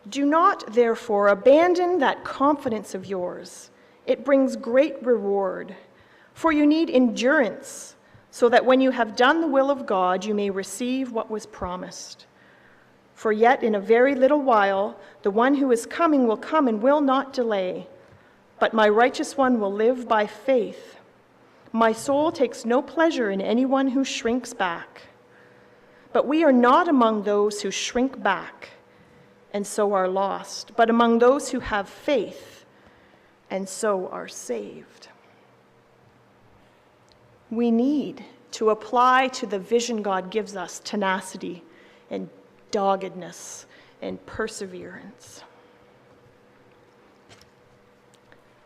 Do not, therefore, abandon that confidence of yours. It brings great reward. For you need endurance, so that when you have done the will of God, you may receive what was promised. For yet in a very little while, the one who is coming will come and will not delay. But my righteous one will live by faith. My soul takes no pleasure in anyone who shrinks back. But we are not among those who shrink back and so are lost, but among those who have faith and so are saved. We need to apply to the vision God gives us tenacity and doggedness and perseverance.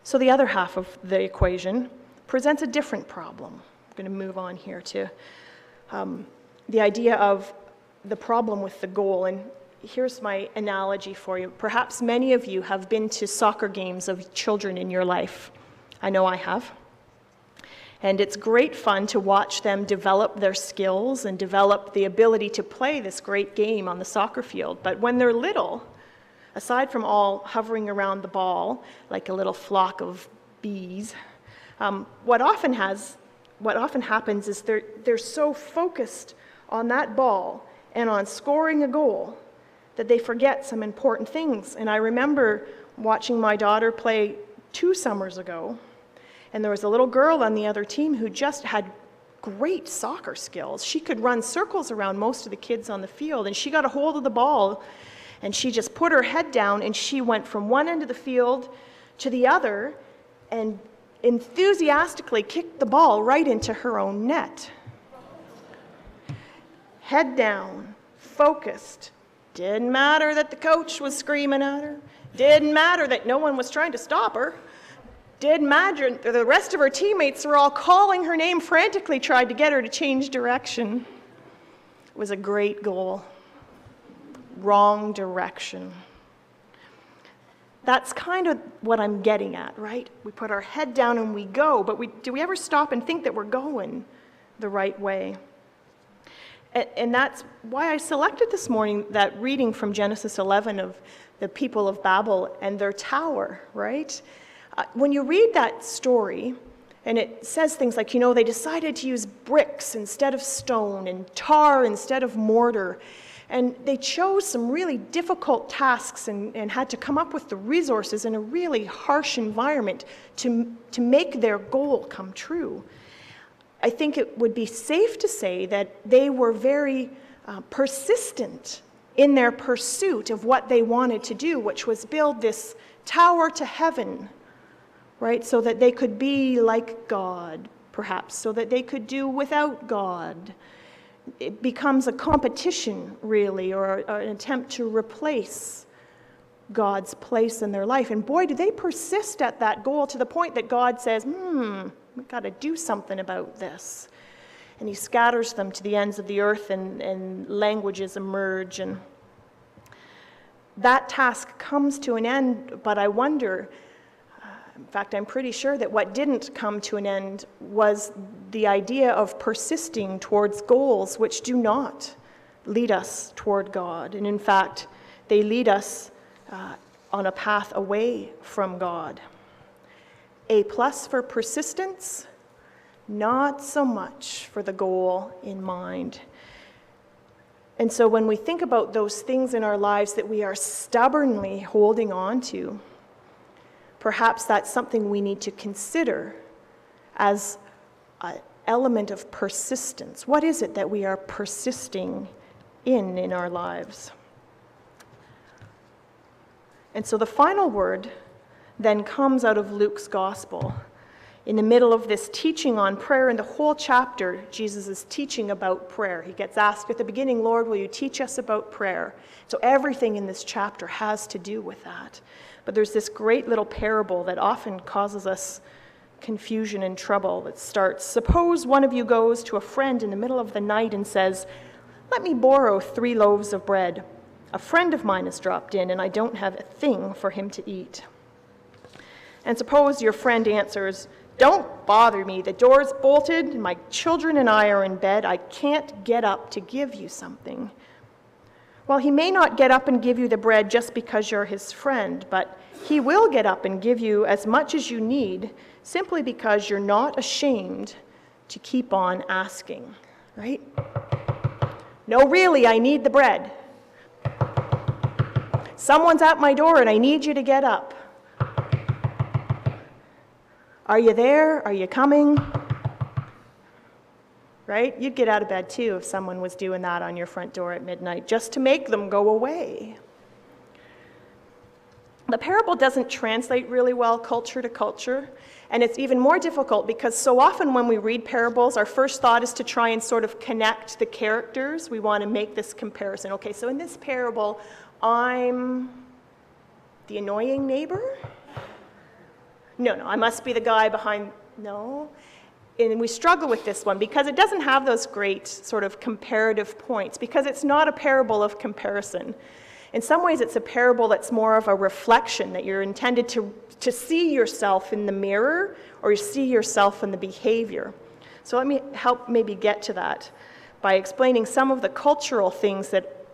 So the other half of the equation presents a different problem. I'm going to move on here to the idea of the problem with the goal. And here's my analogy for you. Perhaps many of you have been to soccer games of children in your life. I know I have. And it's great fun to watch them develop their skills and develop the ability to play this great game on the soccer field. But when they're little, aside from all hovering around the ball like a little flock of bees, what often happens is they're so focused on that ball and on scoring a goal that they forget some important things. And I remember watching my daughter play 2 summers ago, and there was a little girl on the other team who just had great soccer skills. She could run circles around most of the kids on the field, and she got a hold of the ball, and she just put her head down, and she went from one end of the field to the other and enthusiastically kicked the ball right into her own net. Head down, focused. Didn't matter that the coach was screaming at her. Didn't matter that no one was trying to stop her. Didn't matter that the rest of her teammates were all calling her name, frantically tried to get her to change direction. It was a great goal. Wrong direction. That's kind of what I'm getting at, right? We put our head down and we go, but do we ever stop and think that we're going the right way? And that's why I selected this morning that reading from Genesis 11 of the people of Babel and their tower, right? When you read that story, and it says things like, they decided to use bricks instead of stone and tar instead of mortar. And they chose some really difficult tasks and had to come up with the resources in a really harsh environment to make their goal come true. I think it would be safe to say that they were very persistent in their pursuit of what they wanted to do, which was build this tower to heaven, right? So that they could be like God, perhaps, so that they could do without God. It becomes a competition, really, or an attempt to replace God's place in their life. And boy, do they persist at that goal to the point that God says, we've got to do something about this. And he scatters them to the ends of the earth, and languages emerge. And that task comes to an end, but I wonder, in fact, I'm pretty sure that what didn't come to an end was the idea of persisting towards goals which do not lead us toward God. And in fact, they lead us on a path away from God. A+ for persistence, not so much for the goal in mind. And so when we think about those things in our lives that we are stubbornly holding on to, perhaps that's something we need to consider as an element of persistence. What is it that we are persisting in our lives? And so the final word then comes out of Luke's gospel. In the middle of this teaching on prayer, in the whole chapter, Jesus is teaching about prayer. He gets asked at the beginning, Lord, will you teach us about prayer? So everything in this chapter has to do with that. But there's this great little parable that often causes us confusion and trouble that starts, suppose one of you goes to a friend in the middle of the night and says, let me borrow 3 loaves of bread. A friend of mine has dropped in and I don't have a thing for him to eat. And suppose your friend answers, don't bother me, the door's bolted, and my children and I are in bed, I can't get up to give you something. Well, he may not get up and give you the bread just because you're his friend, but he will get up and give you as much as you need simply because you're not ashamed to keep on asking, right? No, really, I need the bread. Someone's at my door and I need you to get up. Are you there? Are you coming? Right? You'd get out of bed too if someone was doing that on your front door at midnight just to make them go away. The parable doesn't translate really well culture to culture, and it's even more difficult because so often when we read parables, our first thought is to try and sort of connect the characters. We want to make this comparison. Okay, so in this parable, I'm the annoying neighbor? No, I must be the guy behind, no. And we struggle with this one because it doesn't have those great sort of comparative points, because it's not a parable of comparison. In some ways, it's a parable that's more of a reflection, that you're intended to see yourself in the mirror or you see yourself in the behavior. So let me help maybe get to that by explaining some of the cultural things that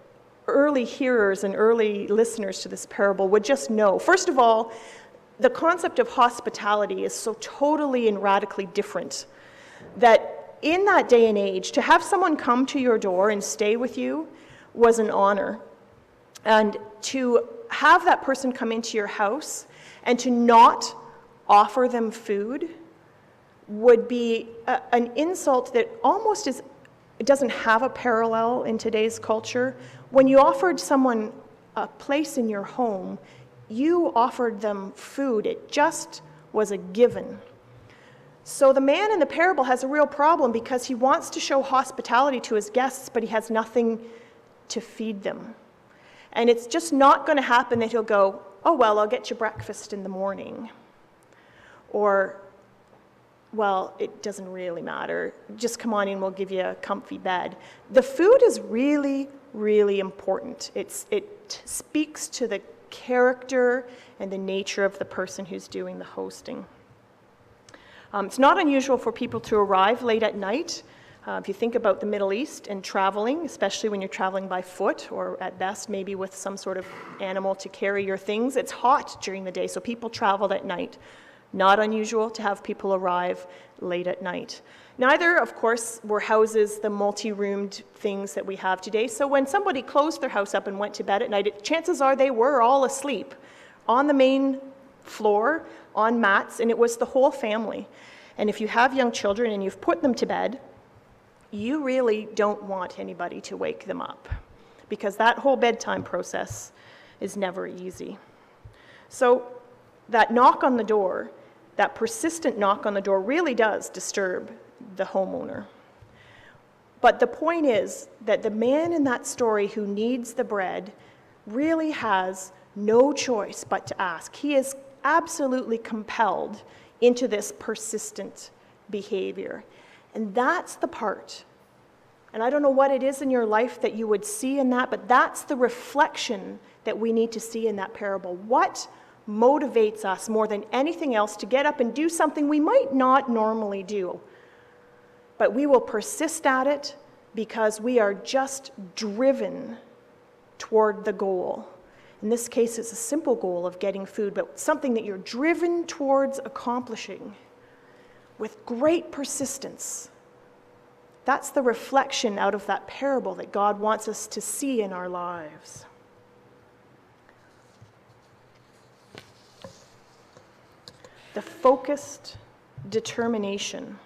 early hearers and early listeners to this parable would just know. First of all, the concept of hospitality is so totally and radically different that in that day and age, to have someone come to your door and stay with you was an honor. And to have that person come into your house and to not offer them food would be an insult that almost is, it doesn't have a parallel in today's culture. When you offered someone a place in your home, you offered them food. It just was a given. So the man in the parable has a real problem because he wants to show hospitality to his guests, but he has nothing to feed them. And it's just not going to happen that he'll go, oh, well, I'll get you breakfast in the morning. Or, well, it doesn't really matter. Just come on in, we'll give you a comfy bed. The food is really, really important. It speaks to the character and the nature of the person who's doing the hosting. It's not unusual for people to arrive late at night. If you think about the Middle East and traveling, especially when you're traveling by foot or at best maybe with some sort of animal to carry your things, it's hot during the day, so people traveled at night. Not unusual to have people arrive late at night. Neither, of course, were houses the multi-roomed things that we have today. So when somebody closed their house up and went to bed at night, chances are they were all asleep on the main floor, on mats, and it was the whole family. And if you have young children and you've put them to bed, you really don't want anybody to wake them up, because that whole bedtime process is never easy. So that knock on the door, that persistent knock on the door, really does disturb the homeowner. But the point is that the man in that story who needs the bread really has no choice but to ask. He is absolutely compelled into this persistent behavior. And that's the part, and I don't know what it is in your life that you would see in that, but that's the reflection that we need to see in that parable. What motivates us more than anything else to get up and do something we might not normally do? But we will persist at it because we are just driven toward the goal. In this case, it's a simple goal of getting food, but something that you're driven towards accomplishing with great persistence. That's the reflection out of that parable that God wants us to see in our lives. The focused determination.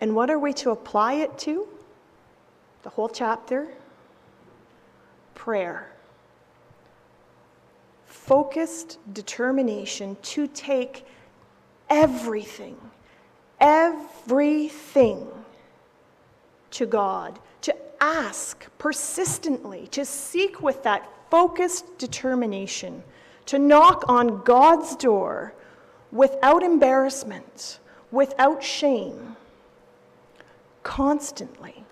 And what are we to apply it to? The whole chapter? Prayer. Focused determination to take everything to God, to ask persistently, to seek with that focused determination, to knock on God's door without embarrassment, without shame, constantly.